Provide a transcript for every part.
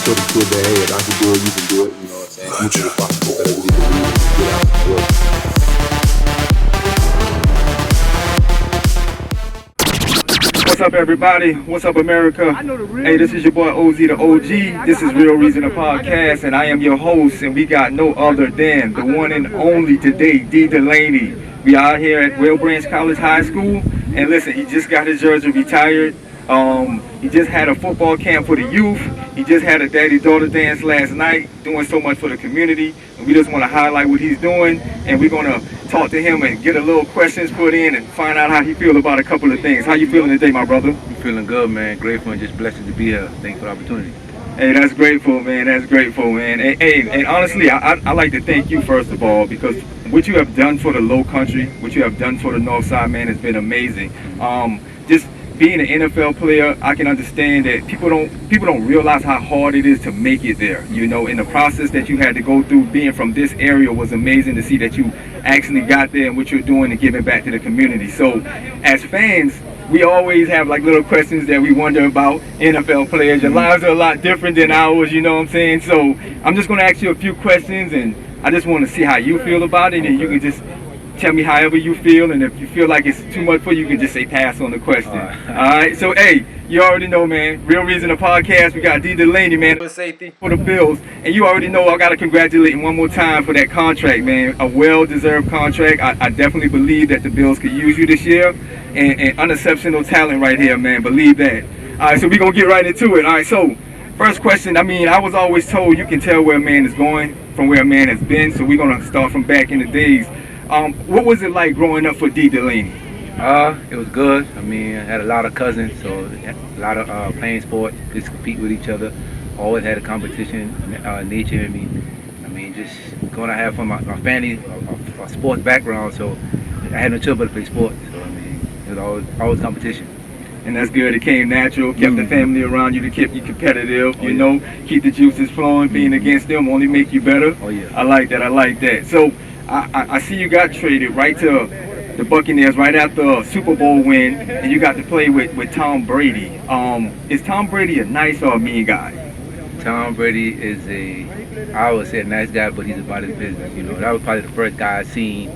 put it to their head. I can do it, you can do it, you know what I'm saying? You can responsible better than you can get out and work. What's up, everybody? What's up, America? Hey, this is your boy OZ the OG. This is Real Reason, a podcast, and I am your host, and we got no other than the one and only today, Dee Delaney. We out here at Whale Branch College High School, and listen, he just got his jersey retired. He just had a football camp for the youth. He just had a daddy-daughter dance last night, doing so much for the community. And we just want to highlight what he's doing, and we're going to talk to him and get a little questions put in and find out how he feels about a couple of things. How you feeling today, my brother? I'm feeling good, man. Grateful and just blessed to be here. Thanks for the opportunity. Hey, that's grateful, man. That's grateful, man. And honestly, I like to thank you, first of all, because what you have done for the Low Country, what you have done for the North Side, man, has been amazing. Just being an NFL player, I can understand that people don't realize how hard it is to make it there. You know, in the process that you had to go through, being from this area was amazing to see that you actually got there and what you're doing and giving back to the community. So, as fans, we always have like little questions that we wonder about NFL players. Your lives are a lot different than ours, you know what I'm saying? So, I'm just going to ask you a few questions, and I just want to see how you feel about it, and you can just tell me however you feel, and if you feel like it's too much for you, you can just say pass on the question. All right? So, hey, you already know, man. Real Reason, a podcast. We got Dee Delaney, man, for safety for the Bills. And you already know I got to congratulate him one more time for that contract, man. A well-deserved contract. I definitely believe that the Bills could use you this year. And unexceptional talent right here, man. Believe that. All right, so we're going to get right into it. All right, so first question. I mean, I was always told you can tell where a man is going from where a man has been. So we're going to start from back in the days. What was it like growing up for Dee Delaney? It was good. I mean, I had a lot of cousins, so a lot of playing sports, just compete with each other. Always had a competition nature in me. I mean, just going to have from my family, a sports background, so I had no choice but to play sports. So I mean, it was always competition. And that's good. It came natural. Kept the family around you to keep you competitive. Oh, you know, keep the juices flowing. Being against them only make you better. Oh yeah. I like that. I like that. So I see you got traded right to the Buccaneers right after a Super Bowl win, and you got to play with Tom Brady. Is Tom Brady a nice or a mean guy? Tom Brady is I would say a nice guy, but he's about his business. You know, that was probably the first guy I seen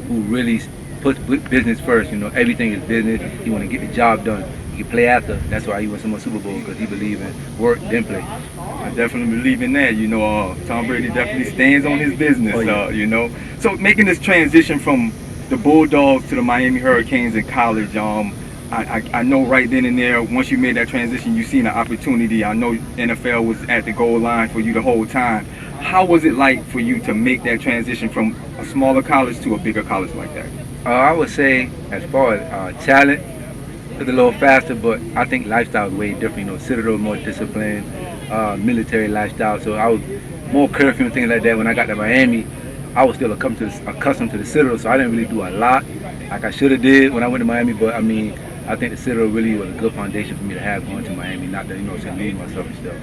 who really puts business first. You know, everything is business. He want to get the job done. He can play after. That's why he won so much Super Bowl, because he believe in work, then play. I definitely believe in that. You know, Tom Brady definitely stands on his business. Oh, yeah. You know, so making this transition from the Bulldogs to the Miami Hurricanes in college, I know right then and there, once you made that transition, you seen an opportunity. I know NFL was at the goal line for you the whole time. How was it like for you to make that transition from a smaller college to a bigger college like that? I would say, as far as talent, it's a little faster, but I think lifestyle is way different. You know, Citadel more disciplined, military lifestyle. So I was more curfew and things like that. When I got to Miami, I was still accustomed to the Citadel, so I didn't really do a lot like I should have did when I went to Miami. But I mean, I think the Citadel really was a good foundation for me to have going to Miami. Not that, you know, saying leave myself and stuff.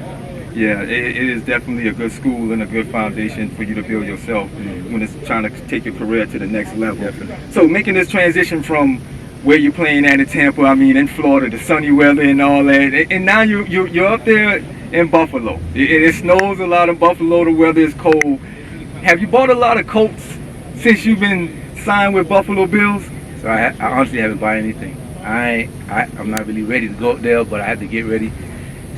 Yeah, it is definitely a good school and a good foundation for you to build yourself when it's trying to take your career to the next level. Definitely. So making this transition from where you're playing at in Tampa, I mean, in Florida, the sunny weather and all that, and now you're up there in Buffalo. It snows a lot in Buffalo. The weather is cold. Have you bought a lot of coats since you've been signed with Buffalo Bills? So I honestly haven't bought anything. I'm not really ready to go up there, but I have to get ready.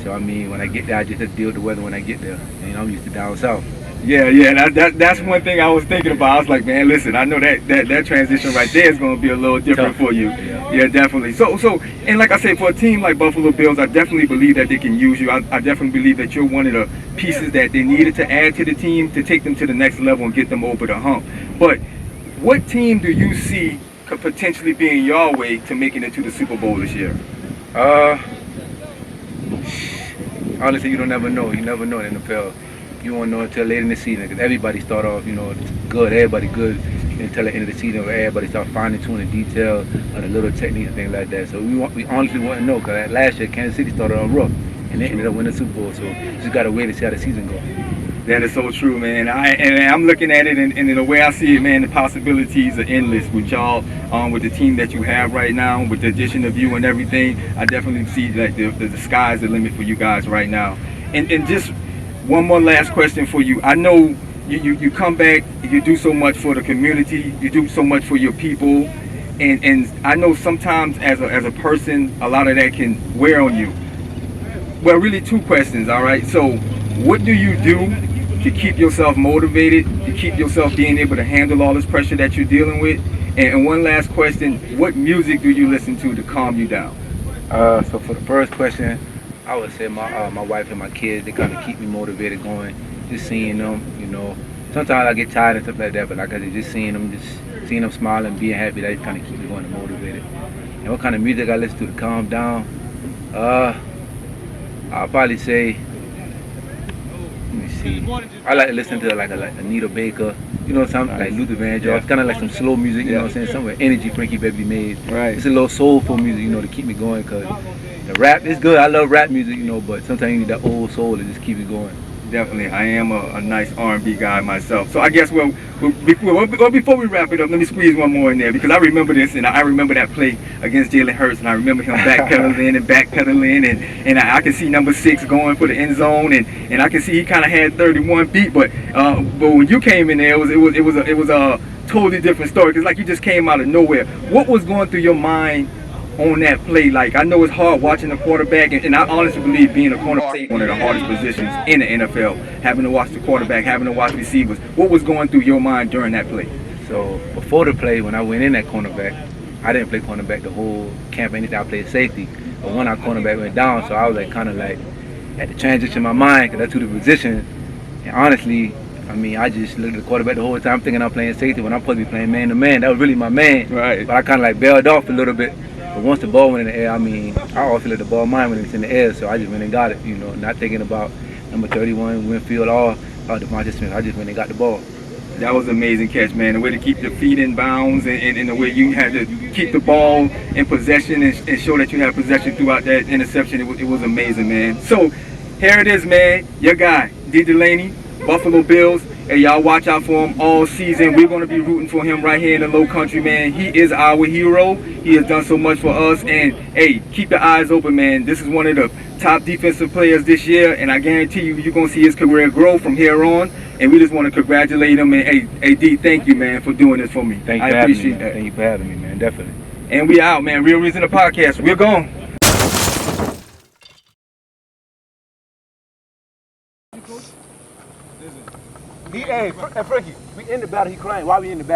So I mean, when I get there, I just have to deal with the weather when I get there. And I'm used to down south. Yeah, that's one thing I was thinking about. I was like, man, listen, I know that transition right there is going to be a little different for you. Yeah, definitely. So, and like I said, for a team like Buffalo Bills, I definitely believe that they can use you. I definitely believe that you're one of the pieces that they needed to add to the team to take them to the next level and get them over the hump. But what team do you see could potentially be in your way to making it to the Super Bowl this year? Honestly, you don't never know. You never know in the NFL. You won't know until later in the season, because everybody start off, you know, good, everybody good, until the end of the season where everybody start finding tuning detail on the little techniques and things like that. So we honestly want to know, because last year Kansas City started off rough and they ended up winning the Super Bowl. So just got to wait to see how the season goes. That is so true, man. I'm looking at it, and in the way I see it, man, the possibilities are endless with y'all, with the team that you have right now, with the addition of you and everything. I definitely see that the sky's the limit for you guys right now. And just one more last question for you. I know you come back, you do so much for the community, you do so much for your people, and I know sometimes as a person, a lot of that can wear on you. Well, really two questions, all right? So, what do you do to keep yourself motivated, to keep yourself being able to handle all this pressure that you're dealing with? And one last question, what music do you listen to calm you down? So for the first question, I would say my wife and my kids, they kind of keep me motivated going. Just seeing them, you know. Sometimes I get tired and stuff like that, but like I said, just seeing them smiling, being happy, that kind of keep me going and motivated. And what kind of music I listen to calm down? I'll probably say, let me see. I like to listen to like Anita Baker, you know, something like Luther Vandross. It's kind of like some slow music, you know what I'm saying? Some with energy Frankie Baby made. Right. It's a little soulful music, you know, to keep me going. Cause the rap is good. I love rap music, you know, but sometimes you need that old soul to just keep it going. Definitely, I am a nice R&B guy myself. So I guess before we wrap it up, let me squeeze one more in there because I remember this and I remember that play against Jalen Hurts and I remember him backpedaling and I can see number 6 going for the end zone and I can see he kind of had 31 beat, but when you came in there, it was a totally different story because like you just came out of nowhere. What was going through your mind on that play? Like, I know it's hard watching the quarterback, and I honestly believe being a cornerback is one of the hardest positions in the NFL, having to watch the quarterback, having to watch receivers. What was going through your mind during that play? So before the play, when I went in that cornerback, I didn't play cornerback the whole camp or anything. I played safety. But when our cornerback went down, so I was like kind of like had to transition my mind because that's who the position. And honestly, I mean, I just looked at the quarterback the whole time thinking I'm playing safety when I'm supposed to be playing man to man. That was really my man. Right. But I kind of like bailed off a little bit. But once the ball went in the air, I mean, I always feel like the ball mine when it's in the air, so I just went and got it, you know, not thinking about number 31, Winfield, or Devontae Smith. I just went and got the ball. That was an amazing catch, man. The way to keep your feet in bounds and the way you had to keep the ball in possession and show that you had possession throughout that interception, it was amazing, man. So, here it is, man. Your guy, Dee Delaney, Buffalo Bills. Hey, y'all watch out for him all season. We're going to be rooting for him right here in the Low Country, man. He is our hero. He has done so much for us. And, hey, keep your eyes open, man. This is one of the top defensive players this year. And I guarantee you, you're going to see his career grow from here on. And we just want to congratulate him. And, hey, D, thank you, man, for doing this for me. Thank you I appreciate that. Thank you for having me, man. Definitely. And we out, man. Real Reason the Podcast. We're gone. Hey, Frankie, we in the battle. He crying. Why we in the battle?